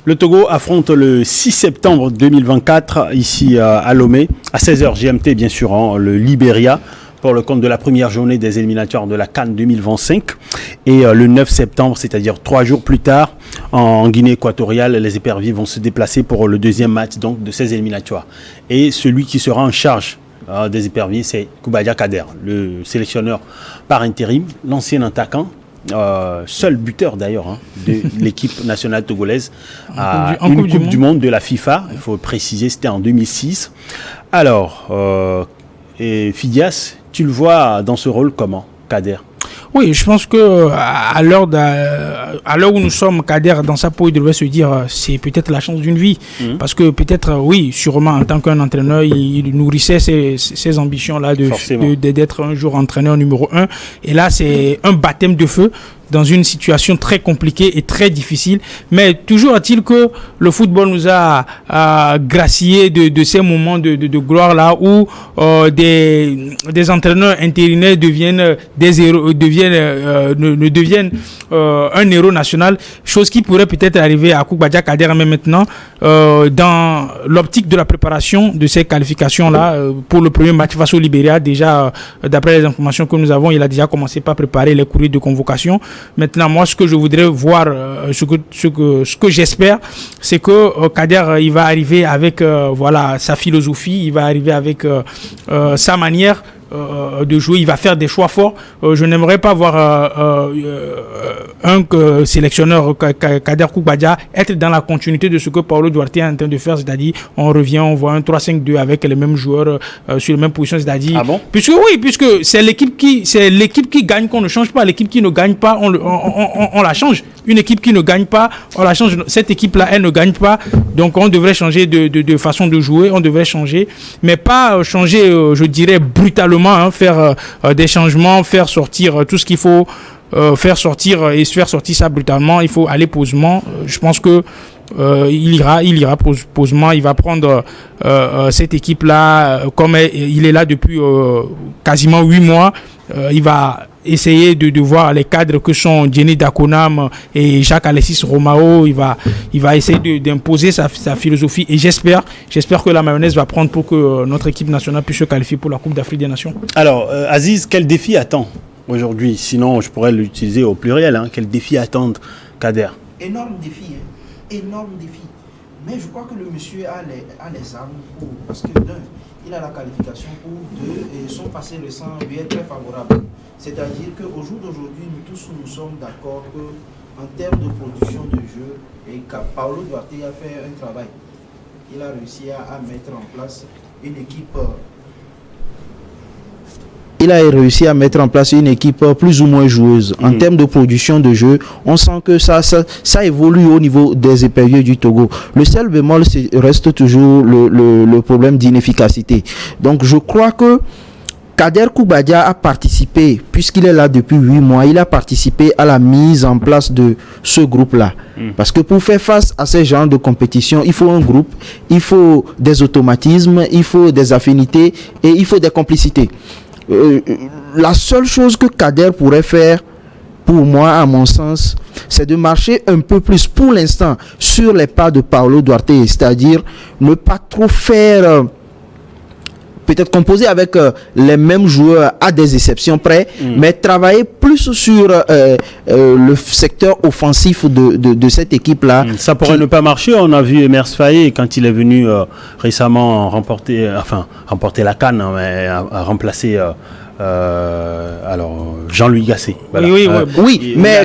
Le Togo affronte le 6 septembre 2024 ici à Lomé, à 16h GMT bien sûr, le Libéria pour le compte de la première journée des éliminatoires de la CAN 2025. Et le 9 septembre, c'est-à-dire 3 jours plus tard, en Guinée équatoriale, les éperviers vont se déplacer pour le deuxième match donc, de ces éliminatoires. Et celui qui sera en charge des éperviers, c'est Koubadia Kader, le sélectionneur par intérim, l'ancien attaquant. Seul buteur d'ailleurs de l'équipe nationale togolaise à une Coupe du Monde de la FIFA, il faut préciser, c'était en 2006. Alors, Fidias, tu le vois dans ce rôle comment, Kader? Oui, je pense que à l'heure où nous sommes, Kader, dans sa peau, il devrait se dire c'est peut-être la chance d'une vie. Parce que peut-être, oui, sûrement en tant qu'un entraîneur, il nourrissait ses ambitions-là d'être un jour entraîneur numéro 1. Et là, c'est un baptême de feu dans une situation très compliquée et très difficile. Mais toujours est-il que le football nous a gracié de ces moments de gloire-là où des entraîneurs intérimaires deviennent des héros, deviennent un héros national, chose qui pourrait peut-être arriver à Koubadia Kader, mais maintenant, dans l'optique de la préparation de ces qualifications-là, pour le premier match face au Libéria, déjà, d'après les informations que nous avons, il a déjà commencé par préparer les courriers de convocation. Maintenant, moi, ce que je voudrais voir, ce que j'espère, c'est que Kader, il va arriver avec sa philosophie, il va arriver avec sa manière de jouer, il va faire des choix forts. Je n'aimerais pas voir un sélectionneur Kader Koubadia être dans la continuité de ce que Paulo Duarte est en train de faire, c'est-à-dire on revient, on voit un 3-5-2 avec les mêmes joueurs sur les mêmes positions, c'est-à-dire puisque c'est l'équipe qui gagne qu'on ne change pas, l'équipe qui ne gagne pas on la change. Une équipe qui ne gagne pas, on la change. Cette équipe-là, elle ne gagne pas, donc on devrait changer de façon de jouer, on devrait changer, mais pas changer, je dirais brutalement, faire des changements, faire sortir tout ce qu'il faut faire sortir ça brutalement. Il faut aller posément. Je pense que il ira posément. Il va prendre cette équipe-là comme il est là depuis quasiment 8 mois. Il va essayer de voir les cadres que sont Jenny Dakonam et Jacques-Alexis Romao. Il va essayer d'imposer sa philosophie et j'espère que la mayonnaise va prendre pour que notre équipe nationale puisse se qualifier pour la Coupe d'Afrique des Nations. Alors, Aziz, quel défi attend aujourd'hui? Sinon, je pourrais l'utiliser au pluriel. Quel défi attendent Kader? Énorme défi. Mais je crois que le monsieur a les armes pour, parce que d'un, il a la qualification pour, deux, et son passé récent lui est très favorable. C'est-à-dire qu'au jour d'aujourd'hui, nous tous nous sommes d'accord qu'en termes de production de jeu, et Paulo Duarte a fait un travail. Il a réussi à mettre en place une équipe. Il a réussi à mettre en place une équipe plus ou moins joueuse. En termes de production de jeu, on sent que ça évolue au niveau des éperviers du Togo. Le seul bémol reste toujours le problème d'inefficacité. Donc je crois que Kader Koubadia a participé, puisqu'il est là depuis 8 mois, il a participé à la mise en place de ce groupe-là. Parce que pour faire face à ce genre de compétition, il faut un groupe, il faut des automatismes, il faut des affinités et il faut des complicités. La seule chose que Kader pourrait faire, pour moi, à mon sens, c'est de marcher un peu plus pour l'instant sur les pas de Paulo Duarte, c'est-à-dire ne pas trop faire, peut-être composer avec les mêmes joueurs à des exceptions près, mais travailler plus sur le secteur offensif de cette équipe-là. Ça pourrait ne pas marcher. On a vu Emers Faye quand il est venu récemment remporter la CAN, mais a remplacé Jean-Louis Gasset. Voilà. Oui, mais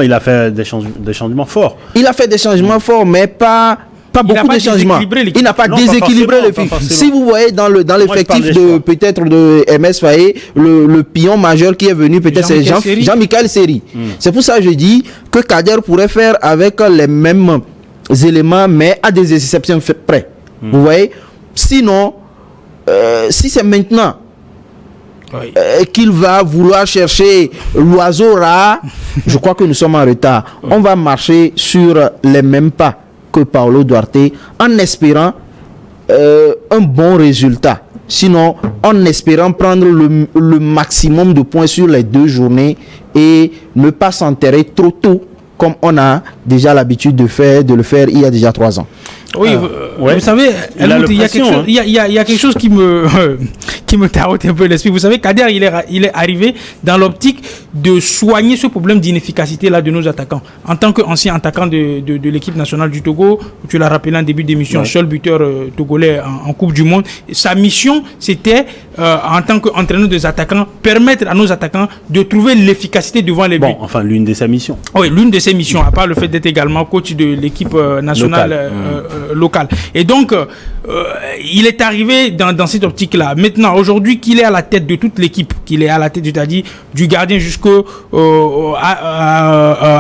il a fait des changements forts. Il a fait des changements forts, mais pas beaucoup de changements. Il n'a pas déséquilibré le film. Si vous voyez dans l'effectif peut-être de MS Faye, le pion majeur qui est venu, peut-être c'est Jean-Michel Seri. C'est pour ça que je dis que Kader pourrait faire avec les mêmes éléments, mais à des exceptions près. Vous voyez? Sinon, si c'est maintenant qu'il va vouloir chercher l'oiseau rare, je crois que nous sommes en retard. On va marcher sur les mêmes pas que Paulo Duarte en espérant un bon résultat. Sinon, en espérant prendre le maximum de points sur les 2 journées et ne pas s'enterrer trop tôt comme on a déjà l'habitude de le faire il y a déjà 3 ans. Oui, vous savez, il y a quelque chose qui me tarote un peu l'esprit. Vous savez, Kader, il est arrivé dans l'optique de soigner ce problème d'inefficacité là de nos attaquants. En tant qu'ancien attaquant de l'équipe nationale du Togo, tu l'as rappelé en début d'émission, seul buteur togolais en Coupe du Monde. Sa mission, c'était, en tant qu'entraîneur des attaquants, permettre à nos attaquants de trouver l'efficacité devant les buts. Bon, enfin, l'une de ses missions. Oui, l'une de ses missions, à part le fait d'être également coach de l'équipe nationale locale. Et donc, il est arrivé dans cette optique-là. Maintenant, aujourd'hui, qu'il est à la tête de toute l'équipe, qu'il est à la tête, c'est-à-dire du gardien jusqu'à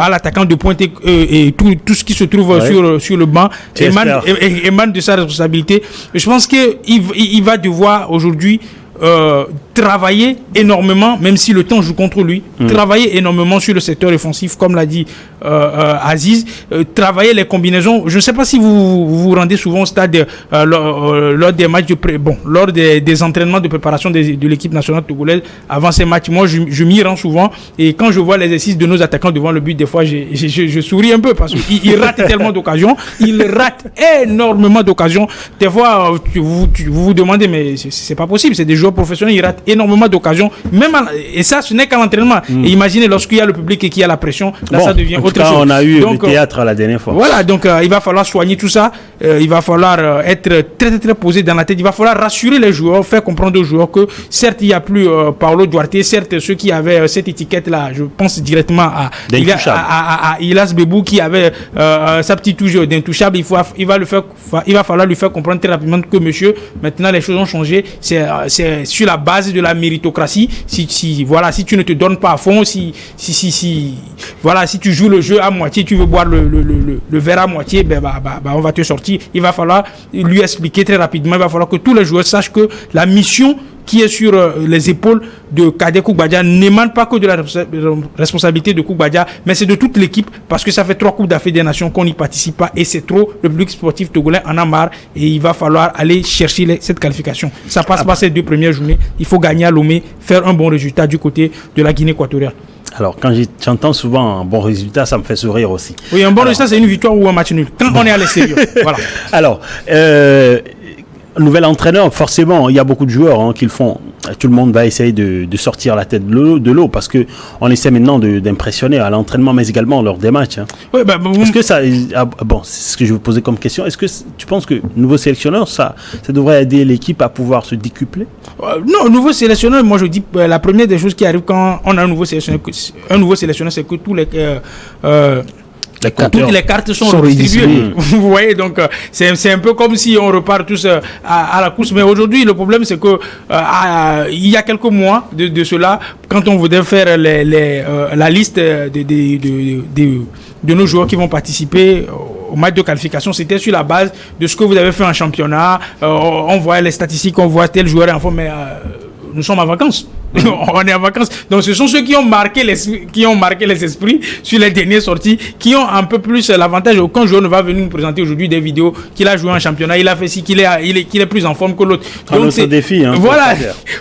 l'attaquant de pointe et tout ce qui se trouve sur le banc émane de sa responsabilité. Je pense qu'il va devoir aujourd'hui travailler énormément, même si le temps joue contre lui, travailler énormément sur le secteur offensif, comme l'a dit Aziz, travailler les combinaisons. Je ne sais pas si vous rendez souvent au stade lors des matchs lors des entraînements de préparation de l'équipe nationale togolaise avant ces matchs. Moi, je m'y rends souvent et quand je vois l'exercice de nos attaquants devant le but, des fois, je souris un peu parce qu'ils ratent tellement d'occasions. Ils ratent énormément d'occasions. Des fois, vous vous demandez, mais c'est pas possible. C'est des joueurs professionnels, ils ratent énormément d'occasions. Et ça, ce n'est qu'à l'entraînement. Et imaginez lorsqu'il y a le public et qu'il y a la pression, là, ça devient autre chose. On a eu le théâtre la dernière fois. Voilà, donc il va falloir soigner tout ça. Il va falloir être très, très posé dans la tête. Il va falloir rassurer les joueurs, faire comprendre aux joueurs que certes, il n'y a plus Paolo Duarte, certes, ceux qui avaient cette étiquette-là, je pense directement à Ilas Bebou qui avait sa petite touche d'intouchable. Il va falloir lui faire comprendre très rapidement que monsieur, maintenant les choses ont changé. C'est sur la base de la méritocratie. Si tu ne te donnes pas à fond, si tu joues le jeu à moitié, tu veux boire le verre à moitié, on va te sortir. Il va falloir lui expliquer très rapidement. Il va falloir que tous les joueurs sachent que la mission qui est sur les épaules de Kader Koukbadia n'émane pas que de la responsabilité de Koukbadia, mais c'est de toute l'équipe, parce que ça fait 3 Coupes d'Afrique des Nations qu'on n'y participe pas et c'est trop. Le public sportif togolais en a marre et il va falloir aller chercher cette qualification. Ça passe par ces 2 premières journées. Il faut gagner à Lomé, faire un bon résultat du côté de la Guinée équatoriale. Alors, quand j'entends souvent un bon résultat, ça me fait sourire aussi. Oui, un bon résultat, c'est une victoire ou un match nul. Quand on est à l'extérieur. Voilà. Alors, nouvel entraîneur, forcément, il y a beaucoup de joueurs qui le font. Tout le monde va essayer de sortir la tête de l'eau parce que on essaie maintenant d'impressionner à l'entraînement, mais également lors des matchs. Oui, est-ce que ça, c'est ce que je vais vous poser comme question. Est-ce que tu penses que nouveau sélectionneur, ça devrait aider l'équipe à pouvoir se décupler? Non, nouveau sélectionneur, moi je dis la première des choses qui arrive quand on a un nouveau sélectionneur, c'est que tous les toutes les cartes sont redistribuées. Vous voyez, donc c'est un peu comme si on repart tous à la course. Mais aujourd'hui, le problème, c'est que il y a quelques mois de cela, quand on voulait faire la liste de nos joueurs qui vont participer au match de qualification, c'était sur la base de ce que vous avez fait en championnat. On voit les statistiques, on voit tel joueur en forme, mais nous sommes en vacances. On est en vacances. Donc ce sont ceux qui ont marqué les esprits sur les dernières sorties, qui ont un peu plus l'avantage. Aucun joueur ne va venir nous présenter aujourd'hui des vidéos qu'il a joué en championnat, il a fait ci, qu'il est plus en forme que l'autre. Donc c'est défi.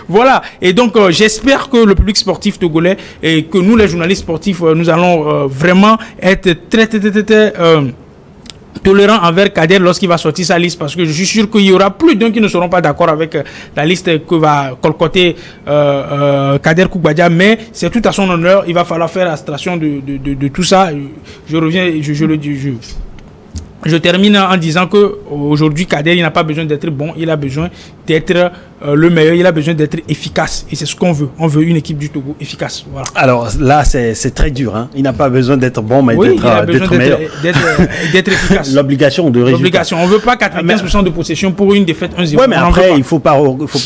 Voilà. Et donc j'espère que le public sportif togolais et que nous les journalistes sportifs, nous allons vraiment être très tolérant envers Kader lorsqu'il va sortir sa liste, parce que je suis sûr qu'il y aura plus d'un qui ne seront pas d'accord avec la liste que va colcoter Kader Koukbadia, mais c'est tout à son honneur. Il va falloir faire abstraction de tout ça. Je termine en disant que aujourd'hui Kader, il n'a pas besoin d'être bon, il a besoin d'être le meilleur, il a besoin d'être efficace, et c'est ce qu'on veut. On veut une équipe du Togo efficace. Voilà. Alors là, c'est très dur. Il n'a pas besoin d'être bon, mais d'être meilleur. D'être efficace. L'obligation de résultat. On ne veut pas 95% de possession pour une défaite 1-0. Oui, mais après, il ne faut pas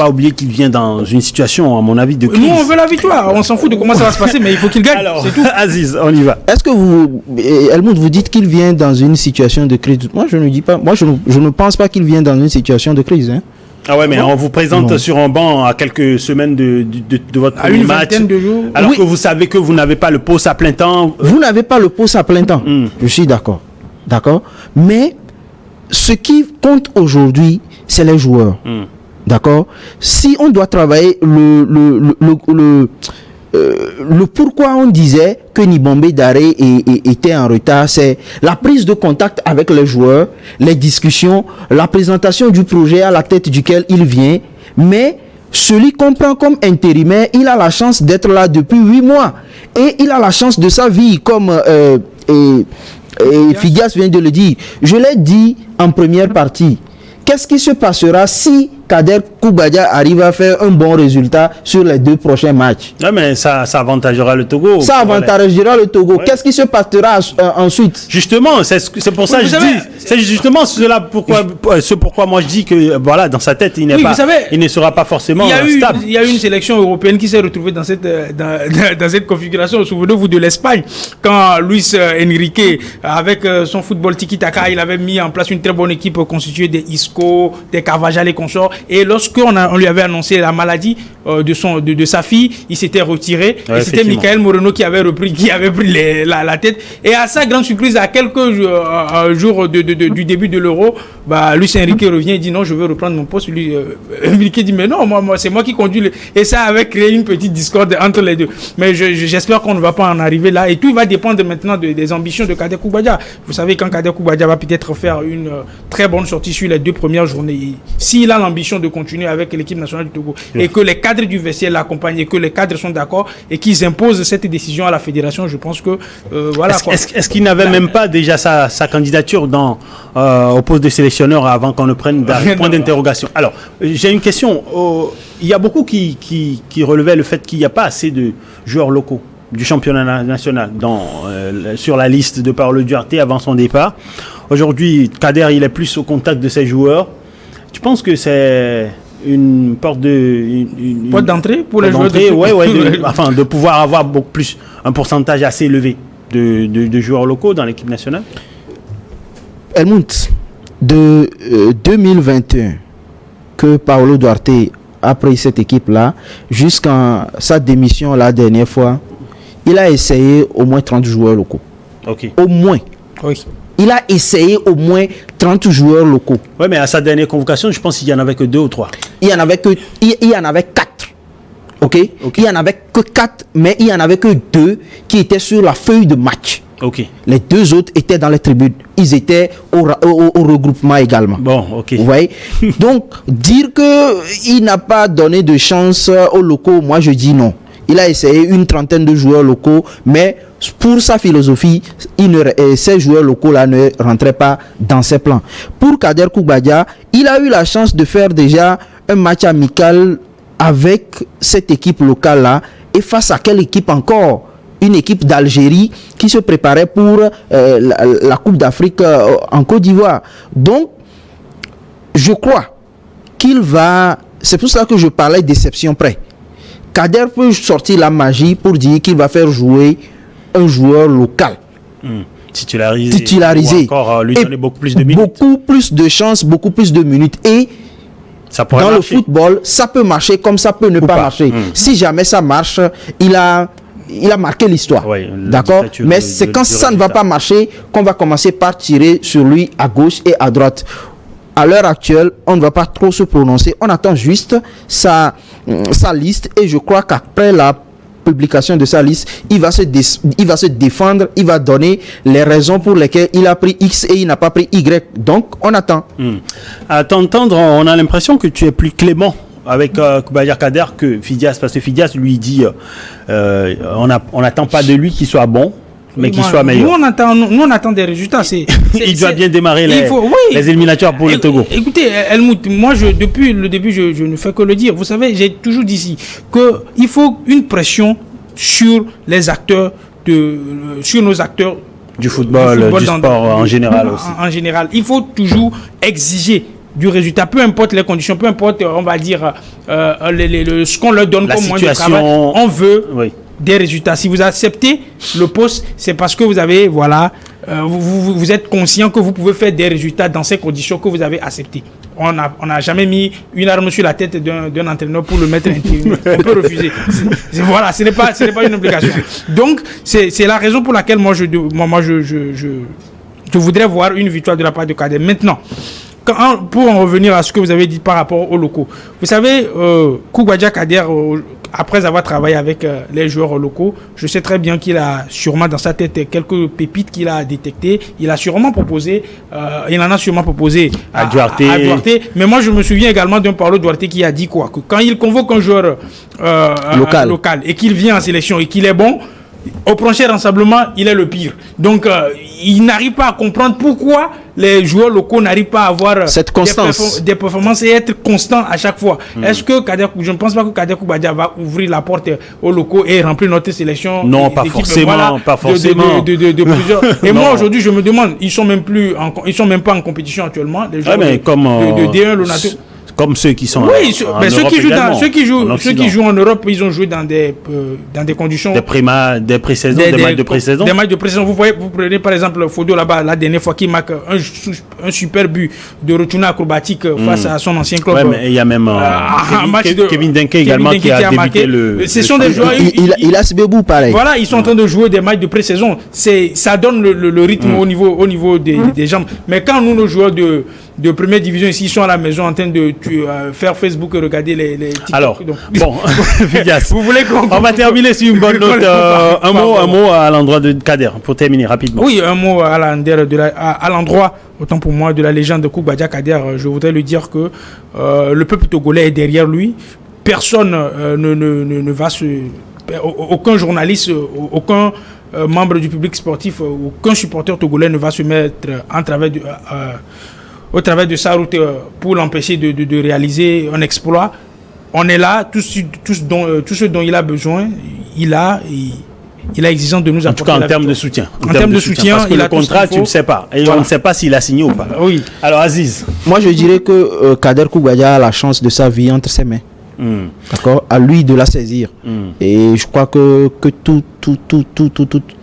oublier qu'il vient dans une situation, à mon avis, de crise. Nous, on veut la victoire. On s'en fout de comment ça va se passer, mais il faut qu'il gagne. Alors, c'est tout. Aziz, on y va. Est-ce que Helmut, vous dites qu'il vient dans une situation de crise? Moi, je ne dis pas. Moi, je ne pense pas qu'il vient dans une situation de crise. Ah ouais, mais on vous présente sur un banc à quelques semaines de votre premier match. De jours. Alors que vous savez que vous n'avez pas le poste à plein temps. Vous n'avez pas le poste à plein temps. Je suis d'accord. D'accord. Mais ce qui compte aujourd'hui, c'est les joueurs. D'accord. Si on doit travailler le pourquoi on disait que Nibombe Daré était en retard, c'est la prise de contact avec les joueurs, les discussions, la présentation du projet à la tête duquel il vient, mais celui qu'on prend comme intérimaire, il a la chance d'être là depuis 8 mois et il a la chance de sa vie comme Fidias vient de le dire. Je l'ai dit en première partie. Qu'est-ce qui se passera si Kader Koubadia arrive à faire un bon résultat sur les 2 prochains matchs? Ouais, mais ça avantagera le Togo. Ça avantagera le Togo. Ouais. Qu'est-ce qui se passera ensuite? Justement, c'est pour ça que je dis. C'est justement cela pourquoi moi je dis que voilà, dans sa tête, il ne sera pas forcément stable. Il y a eu une sélection européenne qui s'est retrouvée dans cette configuration. Souvenez-vous de l'Espagne, quand Luis Enrique, avec son football tiki-taka, il avait mis en place une très bonne équipe constituée des Isco, des Carvajal et consorts. Et lorsqu'on lui avait annoncé la maladie de sa fille, il s'était retiré. Ouais, et c'était Michael Moreno qui avait pris la tête. Et à sa grande surprise, à quelques jours du début de l'Euro, Luis Enrique revient et dit non, je veux reprendre mon poste. Enrique dit mais non, moi c'est moi qui conduis. Et ça avait créé une petite discorde entre les deux. Mais j'espère qu'on ne va pas en arriver là. Et tout va dépendre maintenant des ambitions de Kader Koubadia. Vous savez, quand Kader Koubadia va peut-être faire une très bonne sortie sur les 2 premières journées, s'il a l'ambition de continuer avec l'équipe nationale du Togo et que les cadres du vestiaire l'accompagnent et que les cadres sont d'accord et qu'ils imposent cette décision à la fédération, je pense que voilà. Est-ce qu'il n'avait même pas déjà sa candidature au poste de sélectionneur avant qu'on ne prenne point d'interrogation? Alors, j'ai une question. Il y a beaucoup qui relevaient le fait qu'il n'y a pas assez de joueurs locaux du championnat national sur la liste de Paolo Duarte avant son départ. Aujourd'hui, Kader, il est plus au contact de ses joueurs. Tu penses que c'est une porte d'entrée pour les joueurs de pouvoir avoir beaucoup plus, un pourcentage assez élevé de joueurs locaux dans l'équipe nationale? Helmut, de 2021 que Paolo Duarte a pris cette équipe-là jusqu'à sa démission la dernière fois, il a essayé au moins 30 joueurs locaux. Ok. Au moins. Oui. Il a essayé au moins 30 joueurs locaux. Oui, mais à sa dernière convocation, je pense qu'il n'y en avait que 2 ou 3. Il y en avait 4. Ok. Il n'y en avait que 4, mais il n'y en avait que 2 qui étaient sur la feuille de match. Ok. Les 2 autres étaient dans les tribunes. Ils étaient au regroupement également. Bon, ok. Vous voyez? Donc, dire qu'il n'a pas donné de chance aux locaux, moi je dis non. Il a essayé une trentaine de joueurs locaux, mais pour sa philosophie, ces joueurs locaux-là ne rentraient pas dans ses plans. Pour Kader Koubadia, il a eu la chance de faire déjà un match amical avec cette équipe locale-là. Et face à quelle équipe encore? Une équipe d'Algérie qui se préparait pour la Coupe d'Afrique en Côte d'Ivoire. Donc, je crois qu'il va... C'est pour ça que je parlais d'exception près. Kader peut sortir la magie pour dire qu'il va faire jouer un joueur local. Titularisé. Ou encore lui donner beaucoup plus de minutes. Beaucoup plus de chances, beaucoup plus de minutes. Et ça dans le football, ça peut marcher comme ça peut ne pas marcher. Si jamais ça marche, il a marqué l'histoire. Oui, d'accord? Mais c'est quand ça ne va pas marcher qu'on va commencer par tirer sur lui à gauche et à droite. À l'heure actuelle, on ne va pas trop se prononcer. On attend juste sa liste et je crois qu'après la publication de sa liste, il va se défendre, il va donner les raisons pour lesquelles il a pris X et il n'a pas pris Y. Donc, on attend. À t'entendre, on a l'impression que tu es plus clément avec Koubadia Kader que Fidias, parce que Fidias lui dit on n'attend pas de lui qu'il soit bon, mais qu'il soit meilleur. Nous on attend des résultats. Il doit bien démarrer les éliminatoires pour le Togo. Écoutez, Helmut, moi depuis le début, je ne fais que le dire. Vous savez, j'ai toujours dit ici qu'il faut une pression sur les acteurs, sur nos acteurs du football du sport en général aussi. En général, il faut toujours exiger du résultat, peu importe les conditions, peu importe, on va dire, ce qu'on leur donne comme moyen de travail, on veut des résultats. Si vous acceptez le poste, c'est parce que vous avez, vous êtes conscient que vous pouvez faire des résultats dans ces conditions que vous avez acceptées. On n'a jamais mis une arme sur la tête d'un entraîneur pour le mettre intérimaire. On peut refuser. Ce n'est pas une obligation. Donc, c'est la raison pour laquelle moi, je voudrais voir une victoire de la part de Kader. Maintenant, pour en revenir à ce que vous avez dit par rapport aux locaux, vous savez, Koubadia Kader après avoir travaillé avec les joueurs locaux, je sais très bien qu'il a sûrement dans sa tête quelques pépites qu'il a détectées. Il a sûrement proposé, il en a sûrement proposé à Duarte. Mais moi, je me souviens également d'un Paulo Duarte qui a dit quoi? Que quand il convoque un joueur local et qu'il vient en sélection et qu'il est bon, au prochain rassemblement, il est le pire. Donc, il n'arrive pas à comprendre pourquoi les joueurs locaux n'arrivent pas à avoir cette constance des performances et être constant à chaque fois. Est-ce que je ne pense pas que Kader Koubadia va ouvrir la porte aux locaux et remplir notre sélection? Non, pas forcément, pas forcément. De plusieurs. Et moi, aujourd'hui, je me demande, ils sont même pas en compétition actuellement. Les joueurs de D1, Lonato. Comme ceux qui sont ceux qui jouent en Europe, ils ont joué dans des conditions des matchs de pré-saison. Des matchs de pré-saison. Vous prenez par exemple Fodo là-bas, la dernière fois qu'il marque un super but de retourner acrobatique face à son ancien club. Ouais, mais il y a même Kevin Denke également qui a débuté le. Ce sont des joueurs. Il a ce bébou pareil. Voilà, ils sont en train de jouer des matchs de pré-saison. Ça donne le rythme au niveau des jambes. Mais quand nos joueurs de première division ici sont à la maison en train de faire Facebook et regarder les TikTok. Alors, bon, vous voulez qu'on... On va terminer sur une bonne note. Un mot à l'endroit de Kader, pour terminer rapidement. Oui, un mot à l'endroit, autant pour moi, de la légende de Koubadia Kader. Je voudrais lui dire que le peuple togolais est derrière lui. Personne ne va se... Aucun journaliste, aucun membre du public sportif, aucun supporter togolais ne va se mettre au travers de sa route pour l'empêcher de réaliser un exploit. On est là, tout ce dont il a besoin, il a exigence de nous apporter. En tout cas, en termes de soutien. En termes de soutien, parce que le contrat, tu ne sais pas. Et on ne sait pas s'il a signé ou pas. Oui. Alors, Aziz. Moi, je dirais que Kader Koubadia a la chance de sa vie entre ses mains. D'accord, à lui de la saisir. Et je crois que tous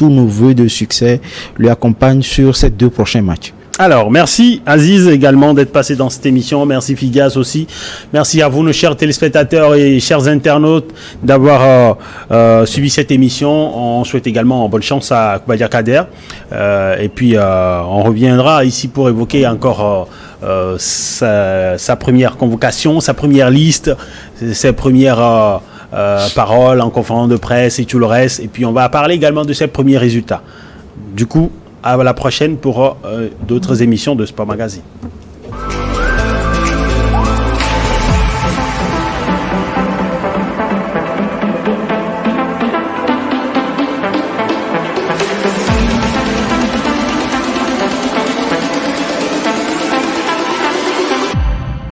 nos vœux de succès lui accompagnent sur ces 2 prochains matchs. Alors, merci Aziz également d'être passé dans cette émission. Merci Figas aussi. Merci à vous, nos chers téléspectateurs et chers internautes, d'avoir suivi cette émission. On souhaite également bonne chance à Koubadia Kader. Et puis, on reviendra ici pour évoquer encore sa première convocation, sa première liste, ses premières paroles en conférence de presse et tout le reste. Et puis, on va parler également de ses premiers résultats. Du coup, à la prochaine pour d'autres émissions de Sport Magazine.